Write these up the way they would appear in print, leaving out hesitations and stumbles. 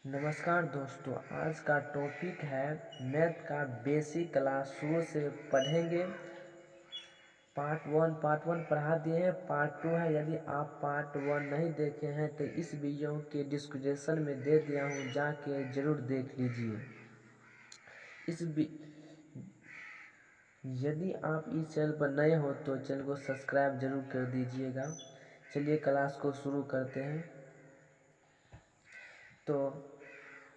नमस्कार दोस्तों, आज का टॉपिक है मैथ का बेसिक क्लास शुरू से पढ़ेंगे। पार्ट वन पढ़ा दिए हैं, पार्ट टू है। यदि आप पार्ट वन नहीं देखे हैं तो इस वीडियो के डिस्क्रिप्शन में दे दिया हूँ, जाके ज़रूर देख लीजिए। यदि आप इस चैनल पर नए हो तो चैनल को सब्सक्राइब जरूर कर दीजिएगा। चलिए क्लास को शुरू करते हैं। तो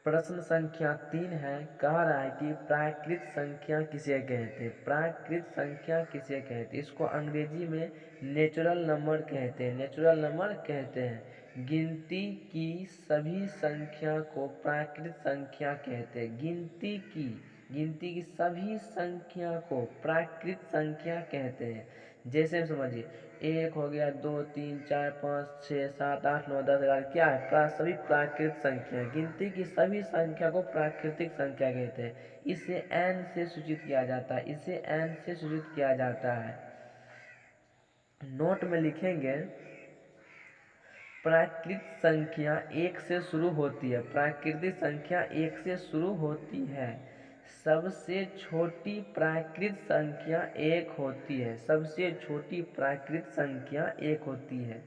प्रश्न संख्या 3 है। कह रहा है कि प्राकृत संख्या किसे कहते हैं। प्राकृत संख्या किसे कहते हैं, इसको अंग्रेजी में नेचुरल नंबर कहते हैं। नेचुरल नंबर कहते हैं। गिनती की सभी संख्या को प्राकृत संख्या कहते हैं। गिनती की सभी संख्या को प्राकृत संख्या कहते हैं। जैसे समझिए, 1 हो गया, 2 3 4 5 6 7 8 9 10 11, क्या है? सभी प्राकृत संख्या। गिनती की सभी संख्या को प्राकृतिक संख्या कहते हैं। इसे n से सूचित किया जाता है। इसे n से सूचित किया जाता है। नोट में लिखेंगे, प्राकृत संख्या 1 से शुरू होती है। प्राकृतिक संख्या 1 से शुरू होती है। सबसे छोटी प्राकृत संख्या 1 होती है। सबसे छोटी प्राकृत संख्या 1 होती है।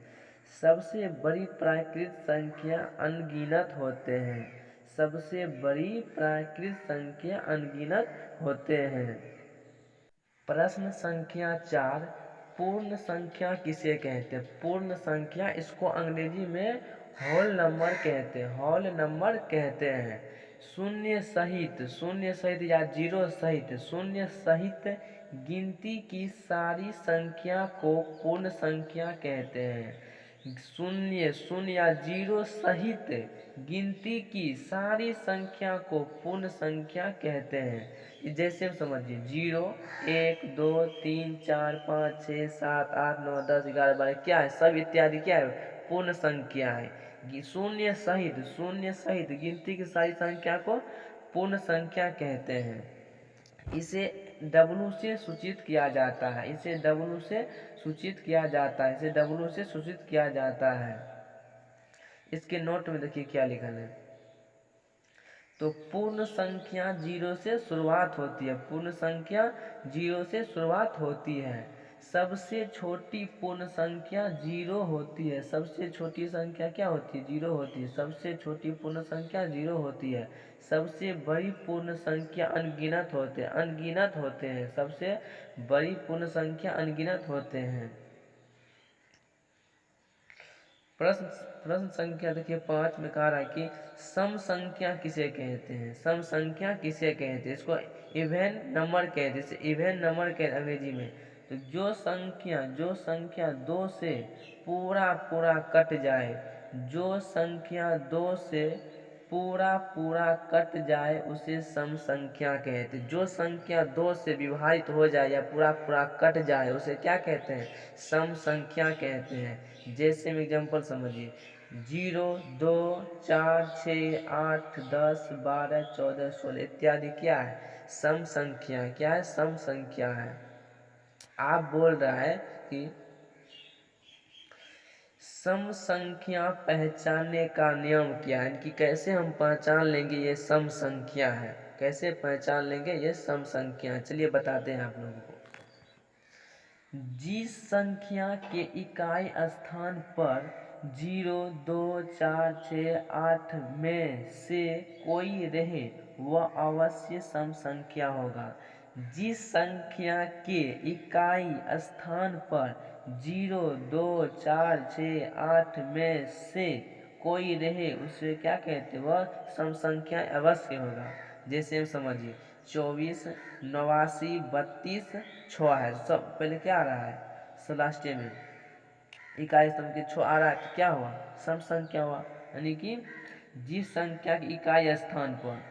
सबसे बड़ी प्राकृत संख्या अनगिनत होते हैं। सबसे बड़ी प्राकृत संख्या अनगिनत होते हैं। प्रश्न संख्या 4, पूर्ण संख्या किसे कहते हैं। पूर्ण संख्या, इसको अंग्रेजी में होल नंबर कहते हैं। होल नंबर कहते हैं। शून्य सहित या जीरो सहित गिनती की सारी संख्या को पूर्ण संख्या कहते हैं। शून्य या जीरो सहित गिनती की सारी संख्या को पूर्ण संख्या कहते हैं। जैसे समझिए, 0 1 2 3 4 5 6 7 8 9 10 11 12, क्या है? सब इत्यादि क्या है? पूर्ण संख्या है। शून्य सहित गिनती की सारी संख्या को पूर्ण संख्या कहते हैं। इसे W से सूचित किया जाता है। इसे W से सूचित किया जाता है। इसे W से सूचित किया जाता है। इसके नोट में देखिए क्या लिखा है। तो पूर्ण संख्या 0 से शुरुआत होती है। पूर्ण संख्या 0 से शुरुआत होती है। सबसे छोटी पूर्ण संख्या 0 होती है। सबसे छोटी संख्या क्या होती है? 0 होती है। सबसे छोटी पूर्ण संख्या 0 होती है। सबसे बड़ी पूर्ण संख्या अनगिनत होते हैं। सबसे बड़ी पूर्ण संख्या अनगिनत होते हैं। प्रश्न संख्या देखिए 5 में कहा रहा है कि सम संख्या किसे कहते हैं। सम संख्या किसे कहते हैं, इसको इवन नंबर कहते हैं। इसे इवन नंबर कहते हैं अंग्रेजी में। तो जो संख्या 2 से पूरा कट जाए, जो संख्या 2 से पूरा कट जाए उसे सम संख्या कहते हैं। जो संख्या 2 से विभाजित हो जाए या पूरा कट जाए उसे क्या कहते हैं? सम संख्या कहते हैं। जैसे में एग्जाम्पल समझिए, 0 2 4 6 8 10 12 14 16 इत्यादि क्या है? सम संख्या। क्या है? सम संख्या है। आप बोल रहा है कि सम संख्या पहचानने का नियम क्या है, कि कैसे हम पहचान लेंगे ये सम संख्या है। कैसे पहचान लेंगे ये सम संख्या है, चलिए बताते हैं आप लोगों को। जिस संख्या के इकाई स्थान पर 0 2 4 6 8 में से कोई रहे वह अवश्य सम संख्या होगा। जिस संख्या के इकाई स्थान पर 0 2 4 6 8 में से कोई रहे उसे क्या कहते हैं? वह सम संख्या अवश्य होगा। जैसे हम समझिए, 24 89 32 6 है। सब पहले क्या आ रहा है? लास्ट में इकाई स्तंभ के 6 आ रहा है, तो क्या हुआ? सम संख्या हुआ। यानी कि जिस संख्या की इकाई स्थान पर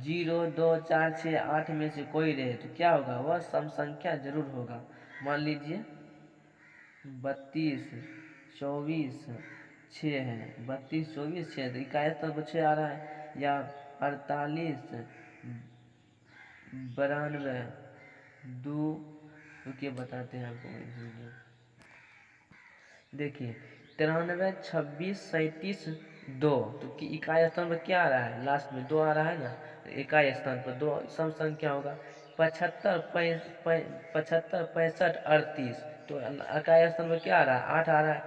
0 2 4 6 8 में से कोई रहे तो क्या होगा? वह सम संख्या जरूर होगा। मान लीजिए 32 24 6 है। 32 24 6 तो इकाई स्तंभ पर 6 आ रहा है। या 48 92 2, रुकिए बताते हैं आपको। देखिए 93 26 37 2, तो इकाई स्थान पर क्या आ रहा है, लास्ट में 2 आ रहा है ना, तो इकाई स्थान पर 2 सम संख्या होगा। 75 75 65 38, तो इकाई स्थान पर क्या आ रहा है, 8 आ रहा है।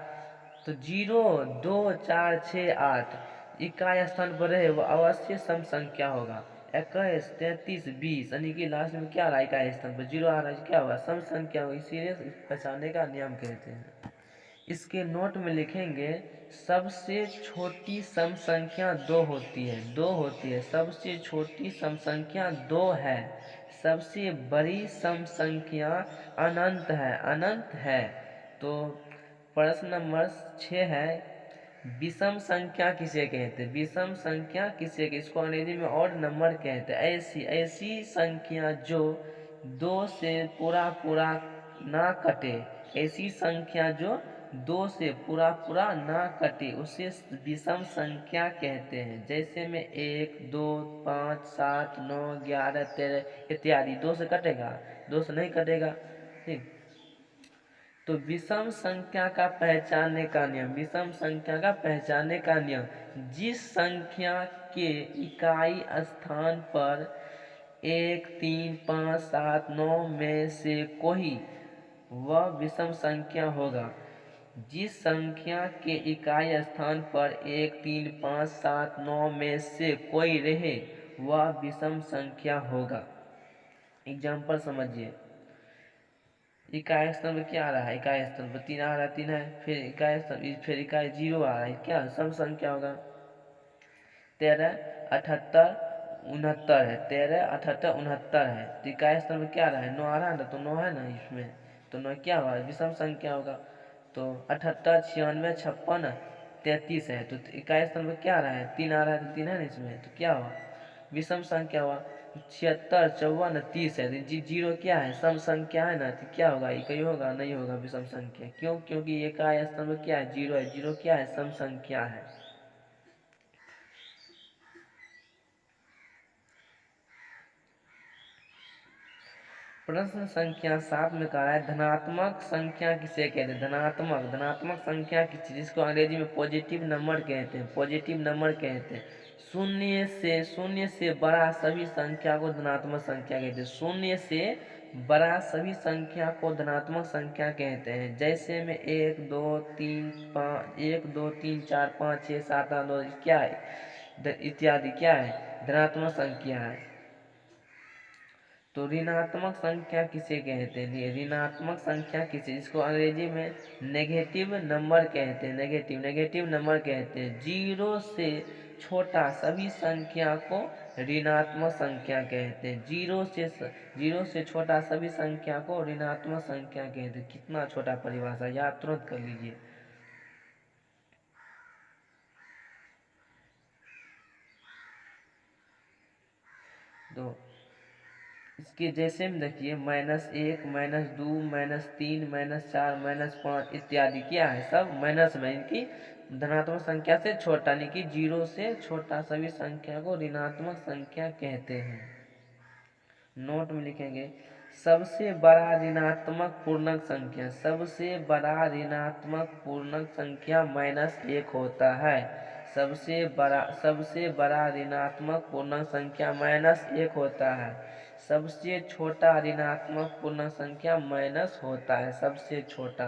तो 0 2 4 6 8 इकाई स्थान पर रहे वो अवश्य सम संख्या होगा। 21 33 20 यानी कि लास्ट में क्या आ रहा है, इकाई स्थान पर 0 आ रहा है, क्या होगा, सम संख्या होगी, इसीलिए पहचानने का नियम कहते हैं। इसके नोट में लिखेंगे, सबसे छोटी सम संख्या 2 होती है, 2 होती है, सबसे छोटी सम संख्या 2 है, सबसे बड़ी सम संख्या अनंत है, अनंत है। तो प्रश्न नंबर 6 है, विषम संख्या किसे कहते हैं, विषम संख्या किसे कहते, इसको अंग्रेजी में ऑड नंबर कहते हैं। ऐसी ऐसी संख्या जो 2 से पूरा पूरा ना कटे, ऐसी संख्या जो 2 से पूरा पूरा ना कटे उसे विषम संख्या कहते हैं। जैसे में 1 2 5 7 9 11 13 इत्यादि 2 से कटेगा, 2 से नहीं कटेगा, ठीक। तो विषम संख्या का पहचानने का नियम, विषम संख्या का पहचानने का नियम, जिस संख्या के इकाई स्थान पर 1 3 5 7 9 में से कोई वह विषम संख्या होगा। जिस संख्या के इकाई स्थान पर 1 3 5 7 9 में से कोई रहे वह विषम संख्या होगा। एग्जाम्पल समझिए, इकाई स्थान पर क्या आ रहा है, इकाई स्थान पर 3 आ रहा है, 3 है, फिर इकाई स्थान, फिर इकाई 0 आ रहा है, क्या सम संख्या होगा, 13 78 69 है, 13 78 69 है। तो इकाई स्थान पर क्या आ रहा है, 9 आ रहा है ना, तो 9 है ना इसमें, तो 9 क्या होगा, विषम संख्या होगा। तो 78 96 56 33 है, तो इकाई स्थान पर क्या आ रहा है, 3 आ रहा है, तो 3 है ना इसमें, तो क्या हुआ, विषम संख्या हुआ। 76 54 30 है, तो जीरो क्या है, सम संख्या है ना, तो क्या होगा, इकाई होगा, नहीं होगा विषम संख्या, क्यों, क्योंकि इकाई स्थान में क्या है, 0 है, 0 क्या है, सम संख्या है। प्रश्न संख्या 7 में कहा है, धनात्मक संख्या किसे कहते हैं, धनात्मक, धनात्मक संख्या किसी, जिसको अंग्रेजी में पॉजिटिव नंबर कहते हैं, पॉजिटिव नंबर कहते हैं। शून्य से बड़ा सभी संख्या को धनात्मक संख्या कहते हैं, शून्य से बड़ा सभी संख्या को धनात्मक संख्या कहते हैं। जैसे में 1 2 3 5 1 2 3 4 5 6 7 8 9 क्या है, इत्यादि क्या है, धनात्मक संख्या है। तो ऋणात्मक संख्या किसे कहते हैं, ऋणात्मक संख्या किसे, जिसको अंग्रेजी में नेगेटिव नंबर कहते हैं, नेगेटिव, नेगेटिव नंबर कहते हैं। 0 से छोटा सभी संख्या को ऋणात्मक संख्या कहते हैं, 0 से छोटा सभी संख्या को ऋणात्मक संख्या कहते हैं। कितना छोटा परिभाषा, याद तुरंत कर लीजिए। तो इसके जैसे में देखिए, -1 -2 -3 -4 -5 इत्यादि क्या है, सब माइनस में, इनकी धनात्मक संख्या से छोटा, यानी कि 0 से छोटा सभी संख्या को ऋणात्मक संख्या कहते हैं। नोट में लिखेंगे, सबसे बड़ा ऋणात्मक पूर्णांक संख्या, सबसे बड़ा ऋणात्मक पूर्णांक संख्या -1 होता है। सबसे बड़ा ऋणात्मक पूर्णांक संख्या -1 होता है। सबसे छोटा ऋणात्मक पूर्णांक संख्या माइनस होता है, सबसे छोटा।